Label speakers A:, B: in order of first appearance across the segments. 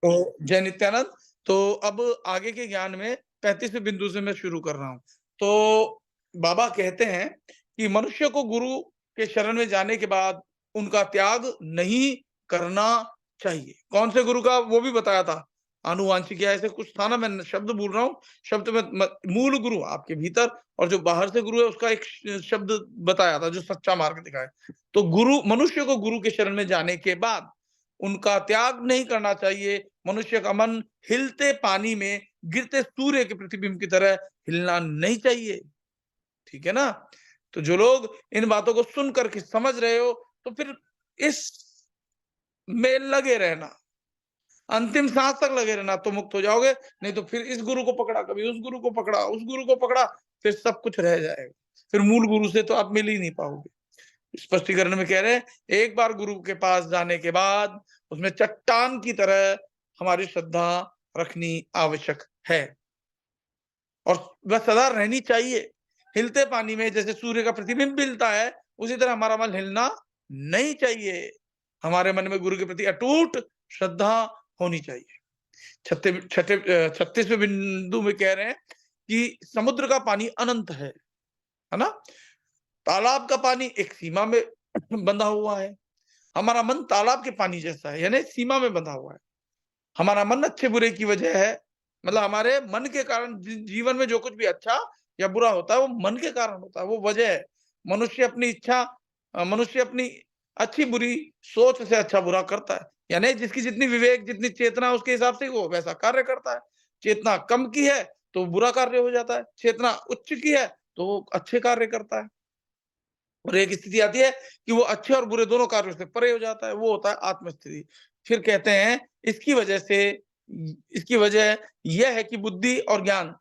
A: तो जय नित्यानंद। तो अब आगे के ज्ञान में 35वें बिंदु से मैं शुरू कर रहा हूँ। तो बाबा कहते हैं कि मनुष्य को गुरु के शरण में जाने के बाद उनका त्याग नहीं करना चाहिए। कौन से गुरु का वो भी बताया था। आनुवांशिक या ऐसे कुछ था ना, मैं शब्द भूल रहा हूँ। शब्द में मूल गुरु आपके भीतर और जो बाहर से गुरु है उसका एक शब्द बताया था जो सच्चा मार्ग दिखाए। तो गुरु मनुष्य को गुरु के शरण में जाने के बाद उनका त्याग नहीं करना चाहिए। मनुष्य का मन हिलते पानी में गिरते सूर्य के प्रतिबिंब की तरह हिलना नहीं चाहिए। ठीक है ना? तो जो लोग इन बातों को सुन कर के समझ रहे हो, तो फिर इस में लगे रहना, अंतिम सांस तक लगे रहना, तो मुक्त हो जाओगे। नहीं तो फिर इस गुरु को पकड़ा, कभी उस गुरु को पकड़ा, उस गुरु को पकड़ा, फिर सब कुछ रह जाएगा। फिर मूल गुरु से तो आप मिल ही नहीं पाओगे। स्पष्टीकरण में कह रहे हैं, एक बार गुरु के पास जाने के बाद उसमें चट्टान की तरह हमारी श्रद्धा रखनी आवश्यक है और वह सदा रहनी चाहिए। हिलते पानी में जैसे सूर्य का प्रतिबिंब हिलता है, उसी तरह हमारा मन हिलना नहीं चाहिए। हमारे मन में गुरु के प्रति अटूट श्रद्धा होनी चाहिए। 36वें बिंदु में कह रहे हैं कि समुद्र का पानी अनंत है ना? तालाब का पानी एक सीमा में बंधा हुआ है। हमारा मन तालाब के पानी जैसा है, यानी सीमा में बंधा हुआ है। हमारा मन अच्छे बुरे की वजह है, मतलब हमारे मन के कारण जीवन में जो कुछ भी अच्छा या बुरा होता है वो मन के कारण होता है, वो वजह है। मनुष्य अपनी इच्छा मनुष्य अपनी अच्छी बुरी सोच से अच्छा बुरा करता है। यानी जिसकी जितनी विवेक, जितनी चेतना, उसके हिसाब से वो वैसा कार्य करता है। चेतना कम की है तो बुरा कार्य हो जाता है, चेतना उच्च की है तो वो अच्छे कार्य करता है। और एक स्थिति आती है कि वो अच्छे और बुरे दोनों कार्यों से परे हो जाता है, वो होता है आत्म स्थिति। फिर कहते हैं इसकी वजह यह है कि बुद्धि और ज्ञान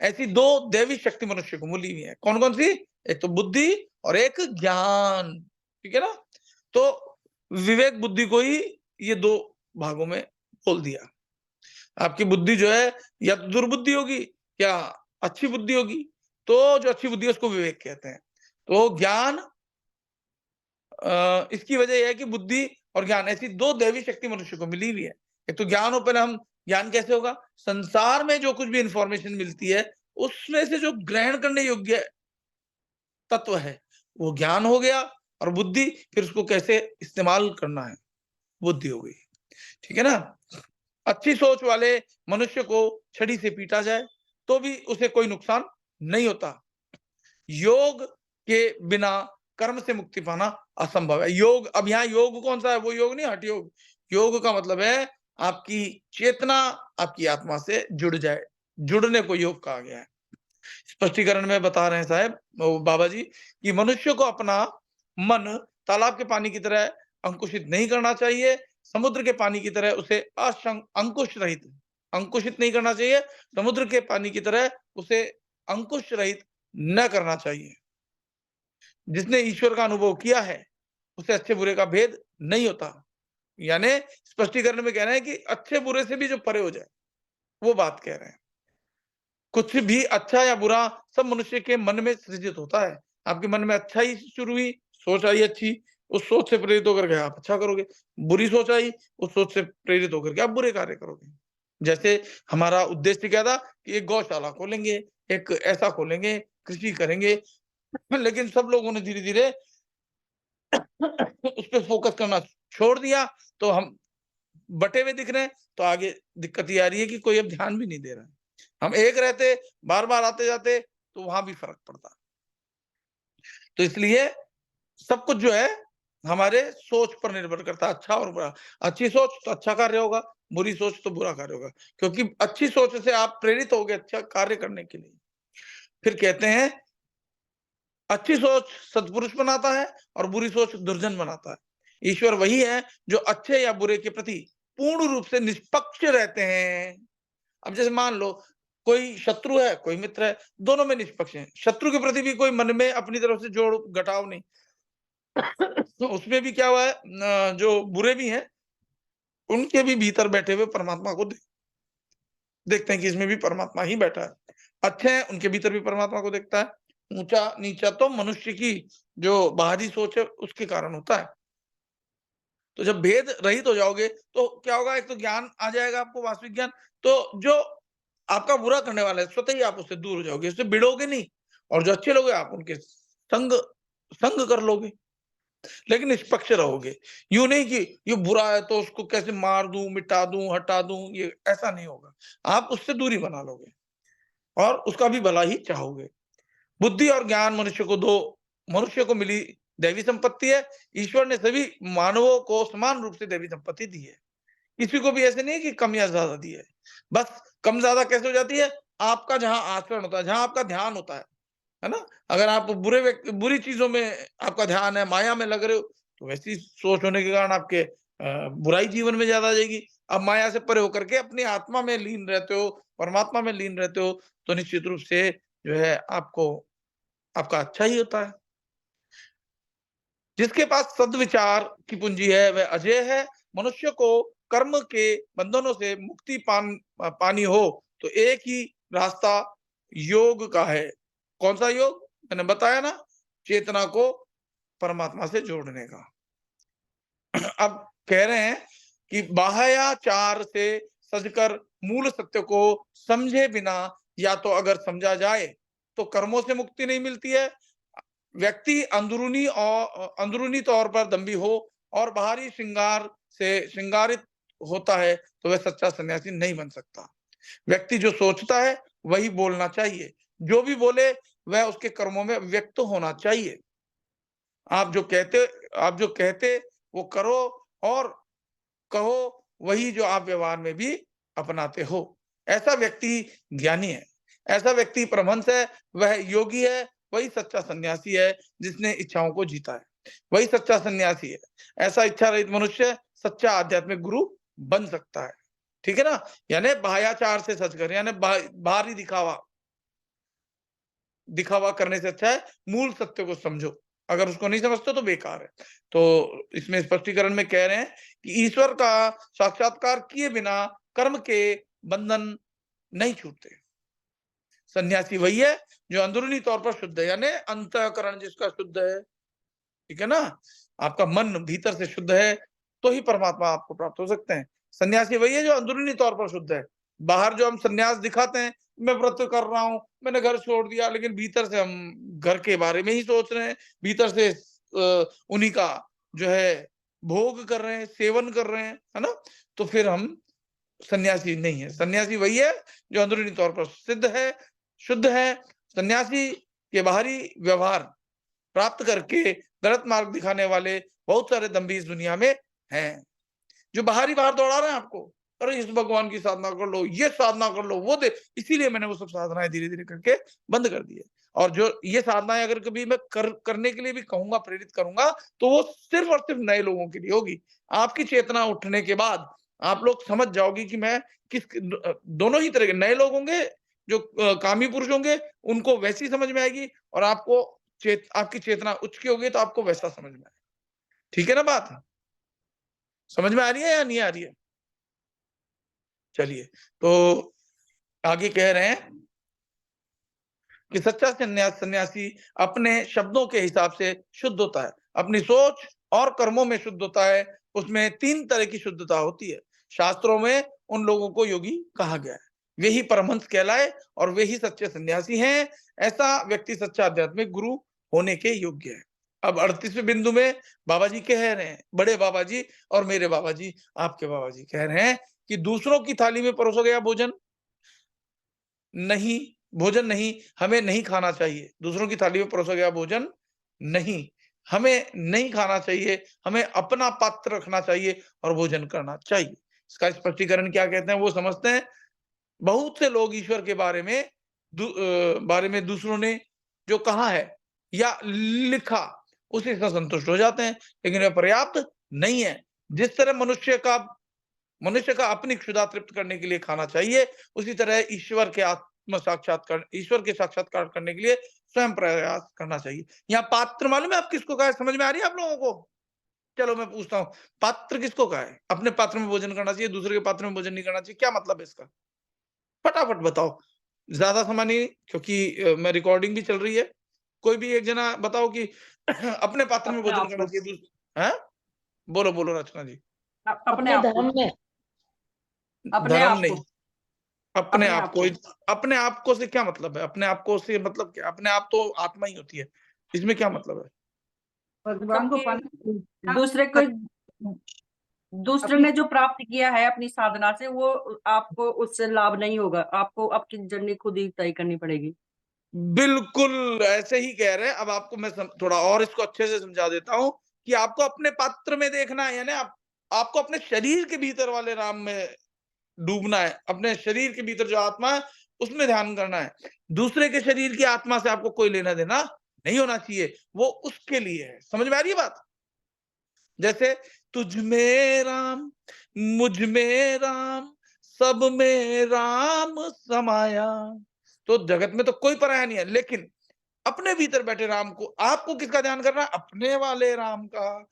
A: ऐसी दो दैवी शक्ति मनुष्य को मिली हुई है। कौन कौन सी? एक तो बुद्धि और एक ज्ञान। ठीक है ना? तो विवेक बुद्धि को ही ये दो भागों में खोल दिया। आपकी बुद्धि जो है या तो दुर्बुद्धि होगी या अच्छी बुद्धि होगी। तो जो अच्छी बुद्धि है उसको विवेक कहते हैं। तो ज्ञान इसकी वजह यह है कि बुद्धि और ज्ञान ऐसी दो दैवी शक्ति मनुष्य को मिली हुई है। एक तो ज्ञान हो, पहले हम ज्ञान कैसे होगा? संसार में जो कुछ भी इंफॉर्मेशन मिलती है उसमें से जो ग्रहण करने योग्य तत्व है वो ज्ञान हो गया। और बुद्धि, फिर उसको कैसे इस्तेमाल करना है, बुद्धि हो गई। ठीक है ना? अच्छी सोच वाले मनुष्य को छड़ी से पीटा जाए तो भी उसे कोई नुकसान नहीं होता। योग के बिना कर्म से मुक्ति पाना असंभव है। योग, अब यहाँ योग कौन सा है? वो योग नहीं, हठ योग। योग का मतलब है आपकी चेतना आपकी आत्मा से जुड़ जाए, जुड़ने को योग कहा गया है। स्पष्टीकरण में बता रहे हैं साहब बाबा जी कि मनुष्य को अपना मन तालाब के पानी की तरह अंकुशित नहीं करना चाहिए। समुद्र के पानी की तरह उसे अंकुश रहित अंकुशित नहीं करना चाहिए। समुद्र के पानी की तरह उसे अंकुश रहित न करना चाहिए। जिसने ईश्वर का अनुभव किया है उसे अच्छे बुरे का भेद नहीं होता। यानी स्पष्टीकरण में कह रहे हैं कि अच्छे बुरे से भी जो परे हो जाए, वो बात कह रहे हैं। कुछ भी अच्छा या बुरा सब मनुष्य के मन में सृजित होता है। आपके मन में अच्छा ही शुरू हुई, सोच आई अच्छी, उस सोच से प्रेरित होकर के आप अच्छा करोगे। बुरी सोच आई, उस सोच से प्रेरित होकर के आप बुरे कार्य करोगे। जैसे हमारा उद्देश्य क्या था कि एक गौशाला खोलेंगे, एक ऐसा खोलेंगे, कृषि करेंगे, लेकिन सब लोगों ने धीरे-धीरे उस पे फोकस करना छोड़ दिया, तो हम बटे हुए दिख रहे हैं। तो आगे दिक्कत ये आ रही है कि कोई अब ध्यान भी नहीं दे रहा है। हम एक रहते, बार-बार आते-जाते, तो वहाँ भी फ़र्क पड़ता। तो इसलिए सब कुछ जो है हमारे सोच पर निर्भर करता है, अच्छा और बुरा। अच्छी सोच तो अच्छा कार्य होगा, बुरी सोच तो बुरा कार्य होगा। क्योंकि अच्छी सोच से आप प्रेरित होगे अच्छा कार्य करने के लिए। फिर कहते हैं, अच्छी सोच सत्पुरुष बनाता है और बुरी सोच दुर्जन बनाता है। ईश्वर वही है जो अच्छे या बुरे के प्रति पूर्ण रूप से निष्पक्ष रहते हैं। अब जैसे मान लो कोई शत्रु है, कोई मित्र है, दोनों में निष्पक्ष हैं। शत्रु के प्रति भी कोई मन में अपनी तरफ से जोड़ घटाव नहीं। तो उसमें भी क्या हुआ है, जो बुरे भी हैं, उनके भी भीतर बैठे हुए परमात्मा को देखते हैं कि इसमें भी परमात्मा ही बैठा है। अच्छे हैं, उनके भीतर भी परमात्मा को देखता है। ऊँचा-नीचा तो मनुष्य की जो बाहरी सोच है उसके कारण होता है। तो जब भेद रहित हो जाओगे तो क्या होगा, एक तो ज्ञान आ जाएगा आपको, वास्तविक ज्ञान। तो जो आपका बुरा करने वाला है स्वतः ही आप उससे दूर हो जाओगे, उससे भिड़ोगे नहीं, और जो अच्छे लोग हैं आप उनके संग संग कर लोगे, लेकिन निष्पक्ष रहोगे। यूं नहीं कि ये बुरा है तो उसको कैसे मार दूं, मिटा दूं, हटा दूं, ये ऐसा नहीं होगा। आप उससे दूरी बना लोगे और उसका भी भला ही चाहोगे। बुद्धि और ज्ञान मनुष्य को मिली दैवी संपत्ति है। ईश्वर ने सभी मानवों को समान रूप से दैवी संपत्ति दी है। किसी को भी ऐसे नहीं है कि कम या ज्यादा दी है। बस कम ज्यादा कैसे हो जाती है, आपका जहां आचरण होता है, जहां आपका ध्यान होता है ना? अगर आप बुरी चीजों में आपका ध्यान है, माया में लग रहे हो, तो वैसी सोच होने के कारण आपके बुराई जीवन में ज्यादा आ जाएगी। अब माया से परे होकर के अपनी आत्मा में लीन रहते हो, परमात्मा में लीन रहते हो, तो निश्चित रूप से जो है आपको आपका अच्छा ही होता है। जिसके पास सद्विचार की पूंजी है वह अजय है। मनुष्य को कर्म के बंधनों से मुक्ति पानी हो तो एक ही रास्ता योग का है। कौन सा योग? मैंने बताया ना, चेतना को परमात्मा से जोड़ने का। अब कह रहे हैं कि बाह्याचार से सजकर मूल सत्य को समझे बिना या तो अगर समझा जाए तो कर्मों से मुक्ति नहीं मिलती है। व्यक्ति अंदरूनी तौर पर दंभी हो और बाहरी श्रृंगार से श्रृंगारित होता है तो वह सच्चा सन्यासी नहीं बन सकता। व्यक्ति जो सोचता है वही बोलना चाहिए, जो भी बोले वह उसके कर्मों में व्यक्त होना चाहिए। आप जो कहते आप जो कहते वो करो, और कहो वही जो आप व्यवहार में भी अपनाते हो। ऐसा व्यक्ति ज्ञानी है, ऐसा व्यक्ति परमहंस है, वह योगी है, वही सच्चा सन्यासी है जिसने इच्छाओं को जीता है, वही सच्चा सन्यासी है। ऐसा इच्छा रहित मनुष्य सच्चा आध्यात्मिक गुरु बन सकता है। ठीक है ना? यानी बाह्याचार से सच कर, यानी बाहरी दिखावा करने से अच्छा है मूल सत्य को समझो। अगर उसको नहीं समझते तो बेकार है। तो इसमें स्पष्टीकरण में कह रहे हैं कि ईश्वर का साक्षात्कार किए बिना कर्म के बंधन नहीं छूटते। सन्यासी वही है जो अंदरूनी तौर पर शुद्ध है, यानी अंतःकरण जिसका शुद्ध है। ठीक है ना? आपका मन भीतर से शुद्ध है तो ही परमात्मा आपको प्राप्त हो सकते हैं। सन्यासी वही है जो अंदरूनी तौर पर शुद्ध है। बाहर जो हम सन्यास दिखाते हैं, मैं व्रत कर रहा हूँ, मैंने घर छोड़ दिया, लेकिन भीतर से हम घर के बारे में ही सोच रहे हैं, भीतर से उन्हीं का जो है भोग कर रहे हैं, सेवन कर रहे हैं, है ना? तो फिर हम सन्यासी नहीं है। सन्यासी वही है जो अंदरूनी तौर पर सिद्ध है, शुद्ध है। सन्यासी के बाहरी व्यवहार प्राप्त करके गलत मार्ग दिखाने वाले बहुत सारे दम्भी इस दुनिया में हैं, जो बाहर दौड़ा रहे हैं आपको। अरे इस भगवान की साधना कर लो, ये साधना कर लो, वो दे। इसीलिए मैंने वो सब साधनाएं धीरे-धीरे करके बंद कर दी है। और जो ये साधनाएं अगर कभी मैं करने के लिए भी कहूँगा, प्रेरित करूँगा, तो वो सिर्फ और सिर्फ नए लोगों के लिए होगी। आपकी चेतना उठने के बाद आप लोग समझ जाओगे कि मैं दोनों ही तरह के नए लोग होंगे, जो कामी पुरुष होंगे, उनको वैसी समझ में आएगी, और आपकी चेतना उच्च की होगी तो आपको वैसा समझ में आएगा। ठीक है ना बात? समझ में आ रही है या नहीं आ रही है? चलिए, तो आगे कह रहे हैं कि सच्चा सन्यासी अपने शब्दों के हिसाब से शुद्ध होता है, अपनी सोच और कर्मों में शुद्ध होता है। उसमें 3 तरह की शुद्धता होती है। शास्त्रों में उन लोगों को योगी कहा गया है। वे ही परमहंस कहलाए और वे ही सच्चे सन्यासी हैं। ऐसा व्यक्ति सच्चा आध्यात्मिक गुरु होने के योग्य है। अब 38वें बिंदु में बाबा जी कह रहे हैं, बड़े बाबा जी और मेरे बाबा जी, आपके बाबा जी कह रहे हैं कि दूसरों की थाली में परोसा गया नहीं भोजन नहीं हमें नहीं खाना चाहिए। दूसरों की थाली में परोसा गया भोजन नहीं हमें नहीं खाना चाहिए। हमें अपना पात्र रखना चाहिए और भोजन करना चाहिए। इसका स्पष्टीकरण क्या कहते हैं वो समझते हैं। बहुत से लोग ईश्वर के बारे में दूसरों ने जो कहा है या लिखा उसी से संतुष्ट हो जाते हैं, लेकिन वह पर्याप्त नहीं है। जिस तरह मनुष्य का अपनी क्षुधा तृप्त करने के लिए खाना चाहिए, उसी तरह ईश्वर के साक्षात्कार करने के लिए स्वयं प्रयास करना चाहिए। यहाँ पात्र मालूम है आप किसको कहा है? समझ में आ रही है आप लोगों को? चलो मैं पूछता हूँ, पात्र किसको कहा है? अपने पात्र में भोजन करना चाहिए, दूसरे के पात्र में भोजन नहीं करना चाहिए, क्या मतलब है इसका? फटाफट बताओ। ज्यादा समय नहीं, क्योंकि मैं रिकॉर्डिंग भी चल रही है। कोई भी एक जना बताओ कि अपने पात्र में
B: अपने
A: भोजन
B: आप
A: करना
B: में
A: चाहिए, हैं? बोलो बोलो रचना जी।
B: अपने
C: अपने
B: आप को,
C: धर्म में,
B: अपने
A: धर्म
B: आप
A: नहीं,
B: को,
A: अपने
B: अपने
A: आप
B: आप
A: को।
B: को।
A: अपने आप को से क्या मतलब है? अपने आप को से मतलब क्या? अपने आप तो आत्मा ही होती है, इसमें क्या मतलब है?
B: भगवान को
C: क्योंकि
B: पाने, दूसरे को, दूसरे ने जो प्राप्त किया है अपनी साधना से, वो आपको उससे लाभ नहीं होगा, आपको आपकी जर्नी खुद ही तय करनी पड़ेगी।
A: बिल्कुल ऐसे ही कह रहे हैं। अब आपको मैं थोड़ा और इसको अच्छे से समझा देता हूँ कि आपको अपने पात्र में देखना है, यानी आपको अपने शरीर के भीतर वाले राम में डूबना है। अपने शरीर के भीतर जो आत्मा है उसमें ध्यान करना है। दूसरे के शरीर की आत्मा से आपको कोई लेना देना नहीं होना चाहिए, वो उसके लिए है। समझ में आ रही है बात? जैसे तुझ में राम, मुझ में राम, सब में राम समाया। तो जगत में तो कोई पराया नहीं है, लेकिन अपने भीतर बैठे राम को आपको किसका ध्यान करना है? अपने वाले राम का।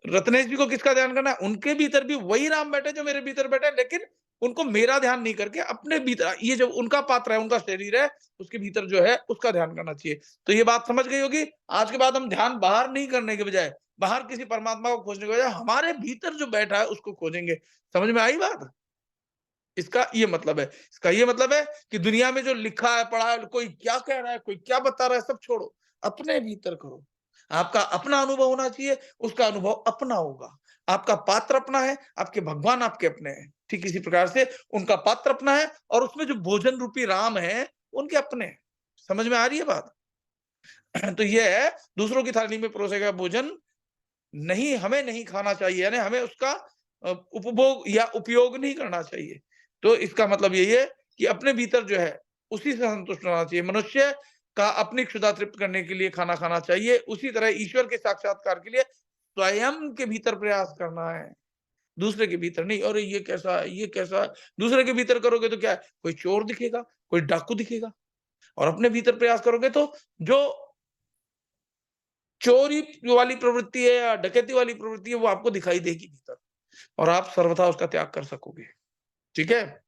A: रत्नेश जी को किसका ध्यान करना है? उनके भीतर भी वही राम बैठे जो मेरे भीतर बैठे, लेकिन उनको मेरा ध्यान नहीं करके अपने भीतर, ये जो उनका पात्र है, उनका शरीर है, उसके भीतर जो है उसका ध्यान करना चाहिए। तो ये बात समझ गई होगी। आज के बाद हम ध्यान बाहर नहीं करने के बजाय, बाहर किसी परमात्मा को खोजने के बजाय हमारे भीतर जो बैठा है उसको खोजेंगे। समझ में आई बात? इसका ये मतलब है, इसका ये मतलब है कि दुनिया में जो लिखा है, पढ़ा है, कोई क्या कह रहा है, कोई क्या बता रहा है, सब छोड़ो, अपने भीतर करो। आपका अपना अनुभव होना चाहिए, उसका अनुभव अपना होगा। आपका पात्र अपना है, आपके भगवान आपके अपने हैं। ठीक इसी प्रकार से उनका पात्र अपना है और उसमें जो भोजन रूपी राम है, उनके अपने हैं। समझ में आ रही है बात? तो ये है, दूसरों की थाली में परोसा गया भोजन नहीं, हमें नहीं खाना चाहिए, यानी हमें उसका उपभोग या उपयोग नहीं करना चाहिए। तो इसका मतलब यही है कि अपने भीतर जो है उसी से संतुष्ट होना चाहिए। मनुष्य का अपनी क्षुधा तृप्त करने के लिए खाना खाना चाहिए, उसी तरह ईश्वर के साक्षात्कार के लिए स्वयं के भीतर प्रयास करना है, दूसरे के भीतर नहीं। और ये कैसा है, ये कैसा है? दूसरे के भीतर करोगे तो क्या है? कोई चोर दिखेगा, कोई डाकू दिखेगा। और अपने भीतर प्रयास करोगे तो जो चोरी वाली प्रवृत्ति है या डकैती वाली प्रवृत्ति है, वो आपको दिखाई देगी भीतर, और आप सर्वथा उसका त्याग कर सकोगे। ठीक है?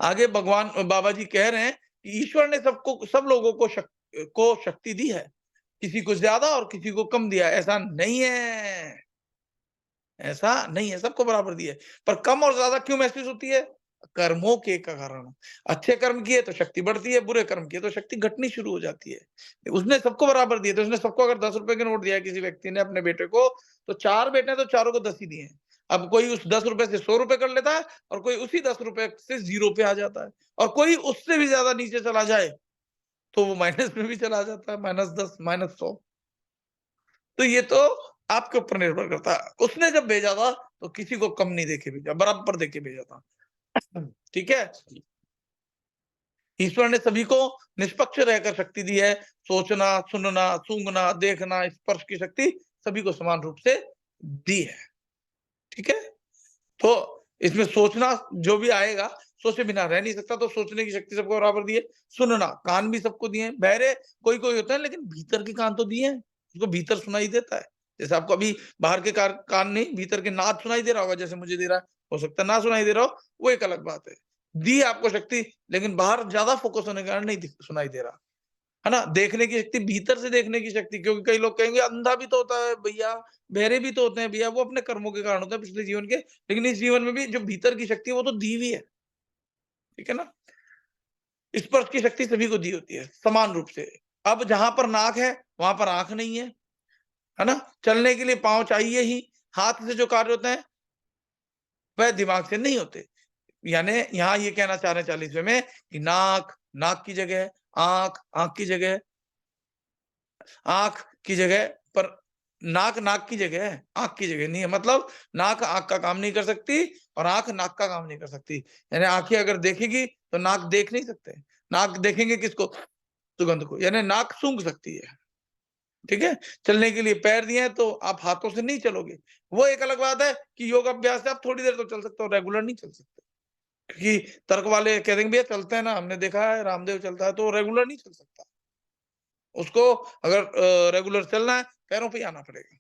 A: आगे भगवान बाबा जी कह रहे हैं कि ईश्वर ने सब लोगों को शक्ति दी है, किसी को ज्यादा और किसी को कम दिया है। ऐसा नहीं है, ऐसा नहीं है, सबको बराबर दिया है। पर कम और ज्यादा क्यों महसूस होती है? कर्मों के कारण। अच्छे कर्म किए तो शक्ति बढ़ती है, बुरे कर्म किए तो शक्ति घटनी शुरू हो जाती है। उसने सबको बराबर दिए, तो उसने सबको अगर 10 रुपए के नोट दिया है किसी व्यक्ति ने अपने बेटे को, तो 4 बेटे हैं तो चारों को 10 ही दिए हैं। अब कोई उस 10 रुपए से 100 रुपए कर लेता है, और कोई उसी 10 रुपए से 0 पे आ जाता है, और कोई उससे भी ज्यादा नीचे चला जाए तो वो माइनस में भी चला जाता है, -10 -100। तो ये तो आपके ऊपर निर्भर करता है। उसने जब भेजा था तो किसी को कम नहीं देके भेजा, बराबर देके भेजा था। ठीक है? ईश्वर ने सभी को निष्पक्ष रहकर शक्ति दी है। सोचना, सुनना, सूंघना, देखना, स्पर्श की शक्ति सभी को समान रूप से दी है। ठीक है? तो इसमें सोचना जो भी आएगा, सोचे बिना रह नहीं सकता, तो सोचने की शक्ति सबको बराबर दी है। सुनना, कान भी सबको दिए हैं। बहरे कोई होता है, लेकिन भीतर के कान तो दिए हैं, उसको भीतर सुनाई देता है। जैसे आपको अभी बाहर के कान नहीं, भीतर के नाद सुनाई दे रहा होगा, जैसे मुझे दे रहा है। हो सकता है ना सुनाई दे रहा हो, वो एक अलग बात है। दी आपको शक्ति, लेकिन बाहर ज्यादा फोकस होने के कारण नहीं सुनाई दे रहा, है ना? देखने की शक्ति, भीतर से देखने की शक्ति, क्योंकि कई लोग कहेंगे अंधा भी तो होता है भैया, बहरे भी तो होते हैं भैया, वो अपने कर्मों के कारण होता है पिछले जीवन के, लेकिन इस जीवन में भी जो भीतर की शक्ति है वो तो दी हुई है। ठीक है ना? स्पर्श की शक्ति सभी को दी होती है समान रूप से। अब जहां पर नाक है वहां पर आंख नहीं है ना? चलने के लिए पांव चाहिए ही। हाथ से जो कार्य होते हैं वह दिमाग से नहीं होते। यानी यहाँ ये कहना चाह रहे हैं 40वें में कि नाक नाक की जगह है, आंख आंख की जगह है, आंख की जगह पर नाक नाक की जगह है, आंख की जगह नहीं है। मतलब नाक आंख का काम नहीं कर सकती और आंख नाक का काम नहीं कर सकती। यानी आंखें अगर देखेगी तो नाक देख नहीं सकते। नाक देखेंगे किसको? सुगंध को। यानी नाक सूंघ सकती है। ठीक है? चलने के लिए पैर दिए हैं तो आप हाथों से नहीं चलोगे। वो एक अलग बात है कि योग अभ्यास से आप थोड़ी देर तो चल सकते हो, रेगुलर नहीं चल सकते। क्योंकि तर्क वाले कह देंगे भैया चलते हैं ना, हमने देखा है रामदेव चलता है, तो रेगुलर नहीं चल सकता। उसको अगर रेगुलर चलना है, पैरों पे ही आना पड़ेगा।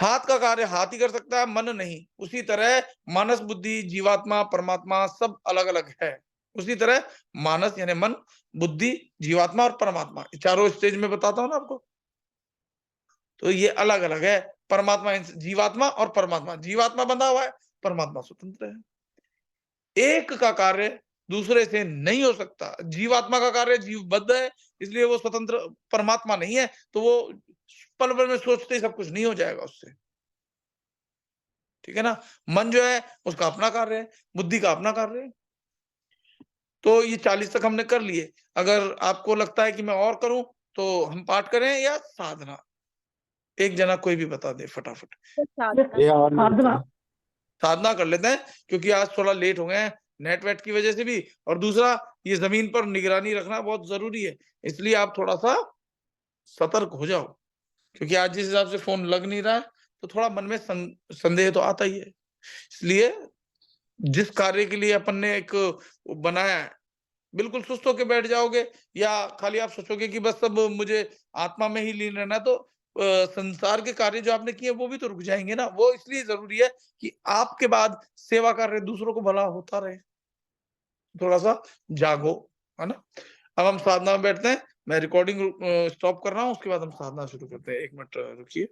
A: हाथ का कार्य हाथ ही कर सकता है, मन नहीं। उसी तरह मानस, बुद्धि, जीवात्मा, परमात्मा सब अलग-अलग है। उसी तरह मानस यानी मन, बुद्धि, जीवात्मा और परमात्मा, चारों स्टेज में बताता हूँ ना आपको। तो ये अलग-अलग है। परमात्मा जीवात्मा और परमात्मा, जीवात्मा बंधा हुआ है, परमात्मा स्वतंत्र है। एक का कार्य दूसरे से नहीं हो सकता। जीवात्मा का कार्य जीवबद्ध है, इसलिए वो स्वतंत्र परमात्मा नहीं है, तो वो पल भर में सोचते ही सब कुछ नहीं हो जाएगा उससे। ठीक है ना? मन जो है उसका अपना कार्य है, बुद्धि का अपना कार्य है। तो ये 40 तक हमने कर लिए। अगर आपको लगता है कि मैं और करूं तो हम पाठ करें या साधना? एक जना कोई भी बता दे फटाफट।
B: साधना
A: साधना कर लेते हैं क्योंकि आज थोड़ा लेट हो गए हैं नेट वेट की वजह से भी, और दूसरा ये जमीन पर निगरानी रखना बहुत जरूरी है, इसलिए आप थोड़ा सा सतर्क हो जाओ, क्योंकि आज जिस हिसाब से फोन लग नहीं रहा है तो थोड़ा मन में संदेह तो आता ही है। इसलिए जिस कार्य के लिए अपन ने एक बनाया है, बिल्कुल सुस्त होके बैठ जाओगे या खाली आप सोचोगे कि बस अब मुझे आत्मा में ही लीन रहना है, तो संसार के कार्य जो आपने किए वो भी तो रुक जाएंगे ना। वो इसलिए जरूरी है कि आपके बाद सेवा कार्य दूसरों को भला होता रहे। थोड़ा सा जागो, है ना? अब हम साधना में बैठते हैं। मैं रिकॉर्डिंग स्टॉप कर रहा हूँ, उसके बाद हम साधना शुरू करते हैं। 1 मिनट रुकिए।